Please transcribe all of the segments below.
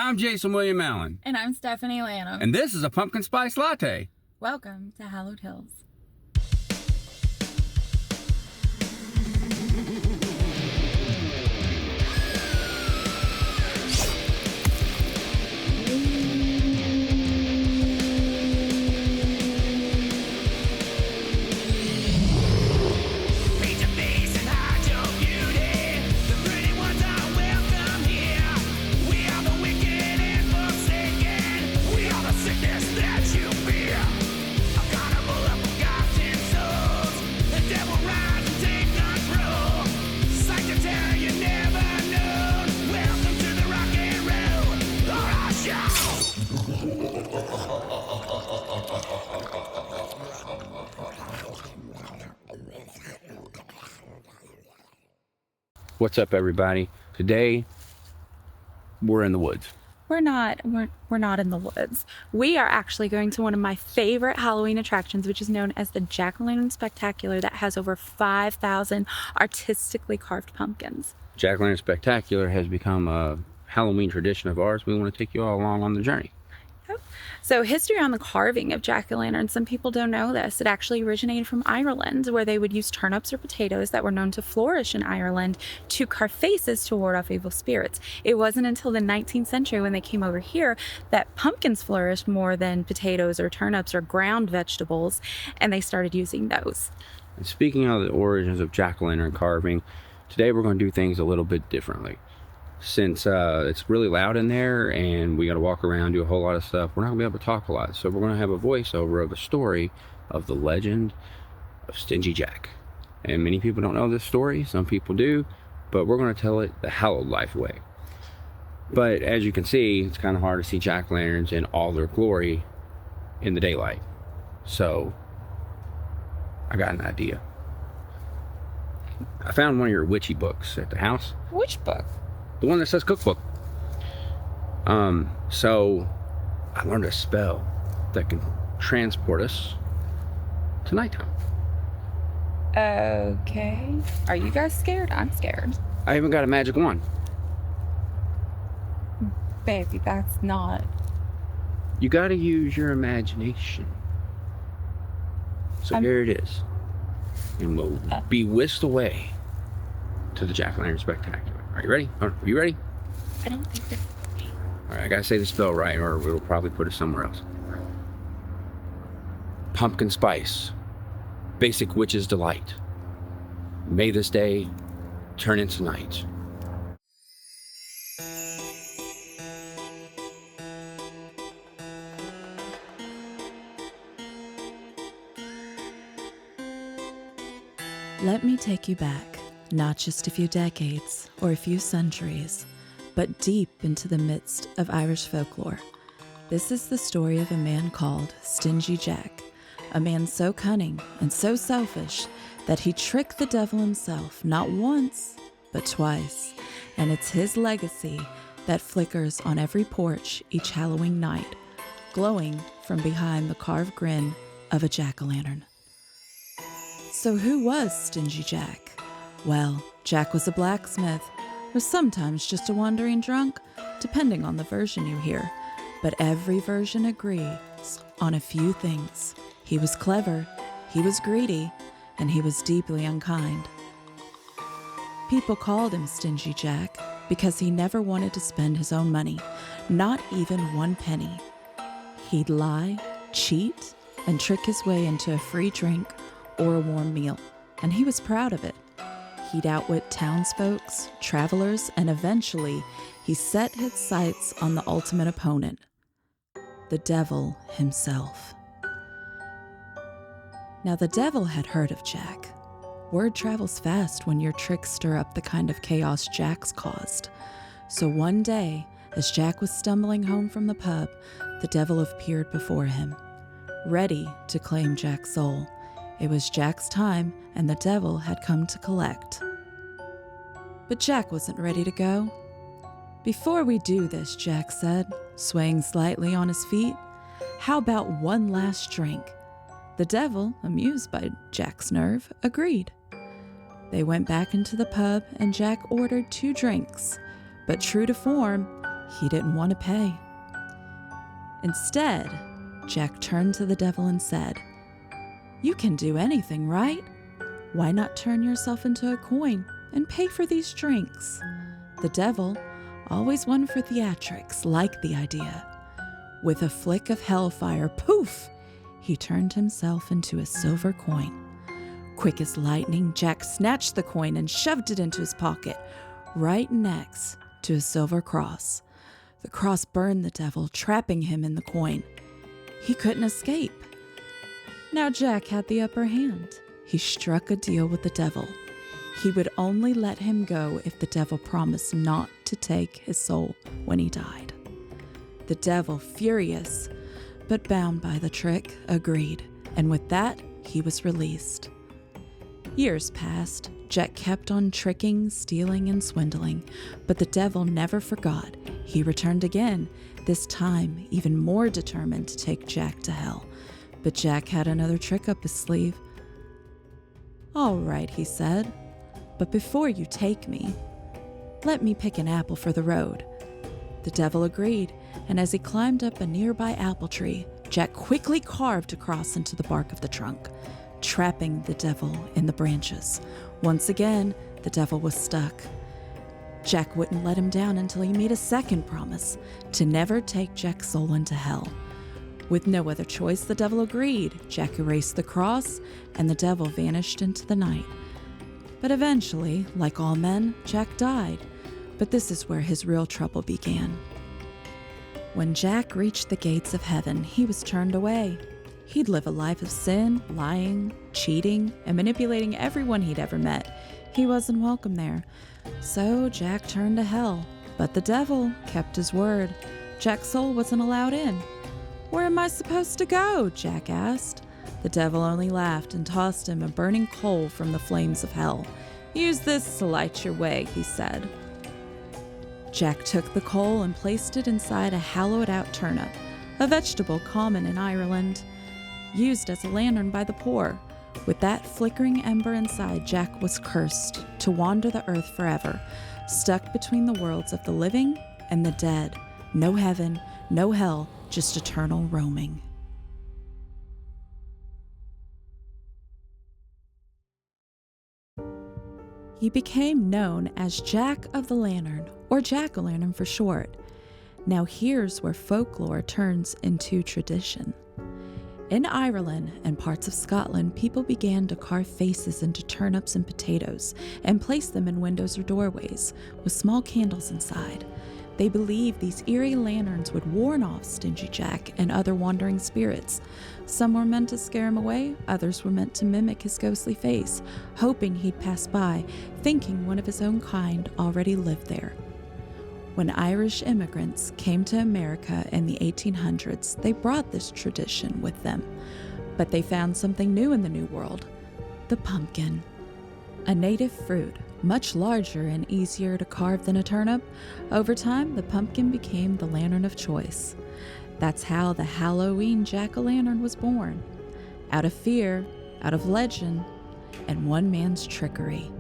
I'm Jason William Allen. And I'm Stephanie Lanham. And this is a pumpkin spice latte. Welcome to Hallowed Hills. What's up, everybody? Today, we're in the woods. We're not in the woods. We are actually going to one of my favorite Halloween attractions, which is known as the Jack-o'-lantern Spectacular, that has over 5,000 artistically carved pumpkins. Jack-o'-lantern Spectacular has become a Halloween tradition of ours. We want to take you all along on the journey. So history on the carving of jack-o'-lanterns, some people don't know this. It actually originated from Ireland, where they would use turnips or potatoes that were known to flourish in Ireland to carve faces to ward off evil spirits. It wasn't until the 19th century when they came over here that pumpkins flourished more than potatoes or turnips or ground vegetables, and they started using those. And speaking of the origins of jack-o'-lantern carving, today we're going to do things a little bit differently. Since it's really loud in there and we got to walk around, do a whole lot of stuff, we're not going to be able to talk a lot. So we're going to have a voiceover of a story of the legend of Stingy Jack. And many people don't know this story. Some people do. But we're going to tell it the Hallowed life way. But as you can see, it's kind of hard to see jack-o'-lanterns in all their glory in the daylight. So I got an idea. I found one of your witchy books at the house. Which book? The one that says cookbook. So I learned a spell that can transport us to nighttime. Okay. Are you guys scared? I'm scared. I even got a magic wand. Baby, that's not... You gotta use your imagination. So here it is. And we'll be whisked away to the Jack-o'-lantern Spectacular. Are you ready? Are you ready? I don't think this... Alright, I gotta say the spell right or it'll probably put us somewhere else. Pumpkin spice. Basic witch's delight. May this day turn into night. Let me take you back, not just a few decades or a few centuries, but deep into the midst of Irish folklore. This is the story of a man called Stingy Jack, a man so cunning and so selfish that he tricked the devil himself not once, but twice, and it's his legacy that flickers on every porch each Halloween night, glowing from behind the carved grin of a jack-o'-lantern. So who was Stingy Jack? Well, Jack was a blacksmith, or sometimes just a wandering drunk, depending on the version you hear. But every version agrees on a few things. He was clever, he was greedy, and he was deeply unkind. People called him Stingy Jack because he never wanted to spend his own money, not even one penny. He'd lie, cheat, and trick his way into a free drink or a warm meal, and he was proud of it. He'd outwit townsfolks, travelers, and eventually he set his sights on the ultimate opponent, the devil himself. Now the devil had heard of Jack. Word travels fast when your tricks stir up the kind of chaos Jack's caused. So one day, as Jack was stumbling home from the pub, the devil appeared before him, ready to claim Jack's soul. It was Jack's time, and the devil had come to collect. But Jack wasn't ready to go. "Before we do this," Jack said, swaying slightly on his feet, "how about one last drink?" The devil, amused by Jack's nerve, agreed. They went back into the pub, and Jack ordered 2 drinks. But true to form, he didn't want to pay. Instead, Jack turned to the devil and said, "You can do anything, right? Why not turn yourself into a coin and pay for these drinks?" The devil, always one for theatrics, liked the idea. With a flick of hellfire, poof, he turned himself into a silver coin. Quick as lightning, Jack snatched the coin and shoved it into his pocket, right next to a silver cross. The cross burned the devil, trapping him in the coin. He couldn't escape. Now Jack had the upper hand. He struck a deal with the devil. He would only let him go if the devil promised not to take his soul when he died. The devil, furious, but bound by the trick, agreed, and with that, he was released. Years passed. Jack kept on tricking, stealing, and swindling, but the devil never forgot. He returned again, this time even more determined to take Jack to hell. But Jack had another trick up his sleeve. "All right," he said, "but before you take me, let me pick an apple for the road." The devil agreed, and as he climbed up a nearby apple tree, Jack quickly carved a cross into the bark of the trunk, trapping the devil in the branches. Once again, the devil was stuck. Jack wouldn't let him down until he made a second promise to never take Jack's soul into hell. With no other choice, the devil agreed. Jack erased the cross, and the devil vanished into the night. But eventually, like all men, Jack died. But this is where his real trouble began. When Jack reached the gates of heaven, he was turned away. He'd live a life of sin, lying, cheating, and manipulating everyone he'd ever met. He wasn't welcome there. So Jack turned to hell. But the devil kept his word. Jack's soul wasn't allowed in. "Where am I supposed to go?" Jack asked. The devil only laughed and tossed him a burning coal from the flames of hell. "Use this to light your way," he said. Jack took the coal and placed it inside a hollowed-out turnip, a vegetable common in Ireland, used as a lantern by the poor. With that flickering ember inside, Jack was cursed to wander the earth forever, stuck between the worlds of the living and the dead. No heaven, no hell, just eternal roaming. He became known as Jack of the Lantern, or Jack-o'-lantern for short. Now here's where folklore turns into tradition. In Ireland and parts of Scotland, people began to carve faces into turnips and potatoes and place them in windows or doorways with small candles inside. They believed these eerie lanterns would warn off Stingy Jack and other wandering spirits. Some were meant to scare him away, others were meant to mimic his ghostly face, hoping he'd pass by, thinking one of his own kind already lived there. When Irish immigrants came to America in the 1800s, they brought this tradition with them. But they found something new in the New World: the pumpkin. A native fruit, much larger and easier to carve than a turnip. Over time, the pumpkin became the lantern of choice. That's how the Halloween jack-o'-lantern was born. Out of fear, out of legend, and one man's trickery.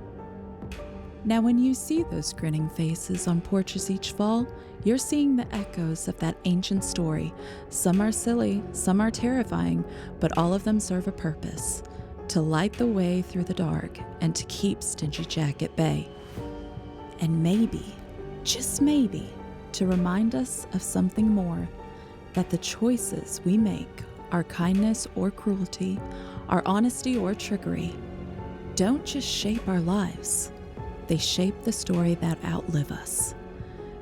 Now when you see those grinning faces on porches each fall, you're seeing the echoes of that ancient story. Some are silly, some are terrifying, but all of them serve a purpose: to light the way through the dark and to keep Stingy Jack at bay. And maybe, just maybe, to remind us of something more, that the choices we make, our kindness or cruelty, our honesty or trickery, don't just shape our lives. They shape the story that outlive us.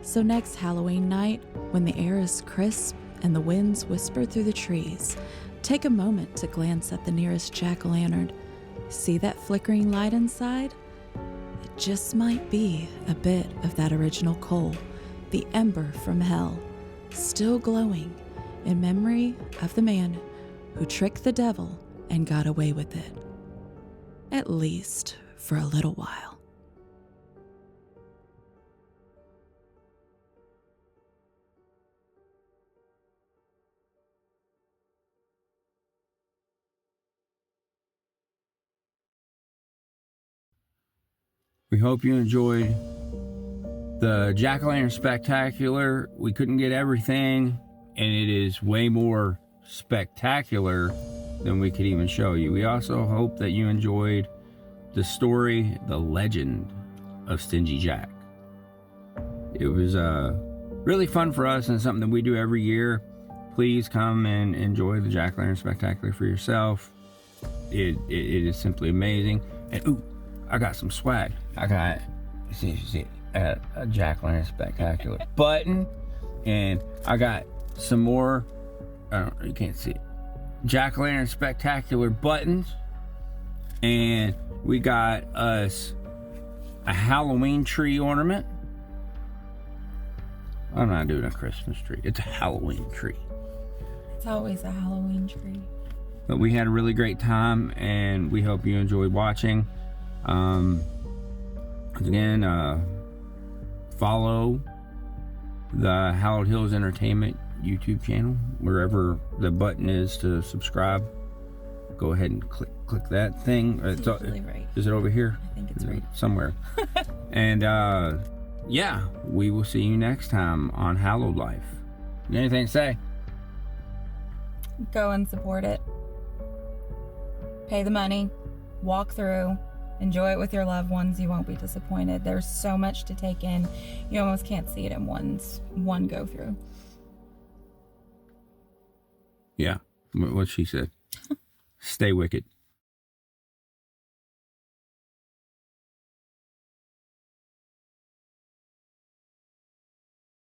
So next Halloween night, when the air is crisp and the winds whisper through the trees, take a moment to glance at the nearest jack-o'-lantern. See that flickering light inside? It just might be a bit of that original coal, the ember from hell, still glowing in memory of the man who tricked the devil and got away with it. At least for a little while. We hope you enjoyed The Jack-o'-lantern spectacular, we couldn't get everything, and it is way more spectacular than we could even show you. We also hope that you enjoyed the story, the legend of Stingy Jack. It was really fun for us and something that we do every year. Please come and enjoy the Jack-o'-lantern spectacular for yourself. It is simply amazing. And ooh, I got some swag. I got, see, a Jack-o'-lantern spectacular button, and I got some more. You can't see it. Jack-o'-lantern spectacular buttons, and we got us a Halloween tree ornament. I'm not doing a Christmas tree. It's a Halloween tree. It's always a Halloween tree. But we had a really great time, and we hope you enjoyed watching. Again, follow the Hallowed Hills Entertainment YouTube channel, wherever the button is to subscribe. Go ahead and click that thing. It's usually right. Is it over here? I think it's right. Somewhere. And yeah, we will see you next time on Hallowed Life. You got anything to say? Go and support it. Pay the money. Walk through. Enjoy it with your loved ones. You won't be disappointed. There's so much to take in. You almost can't see it in one go through. Yeah, what she said. Stay wicked.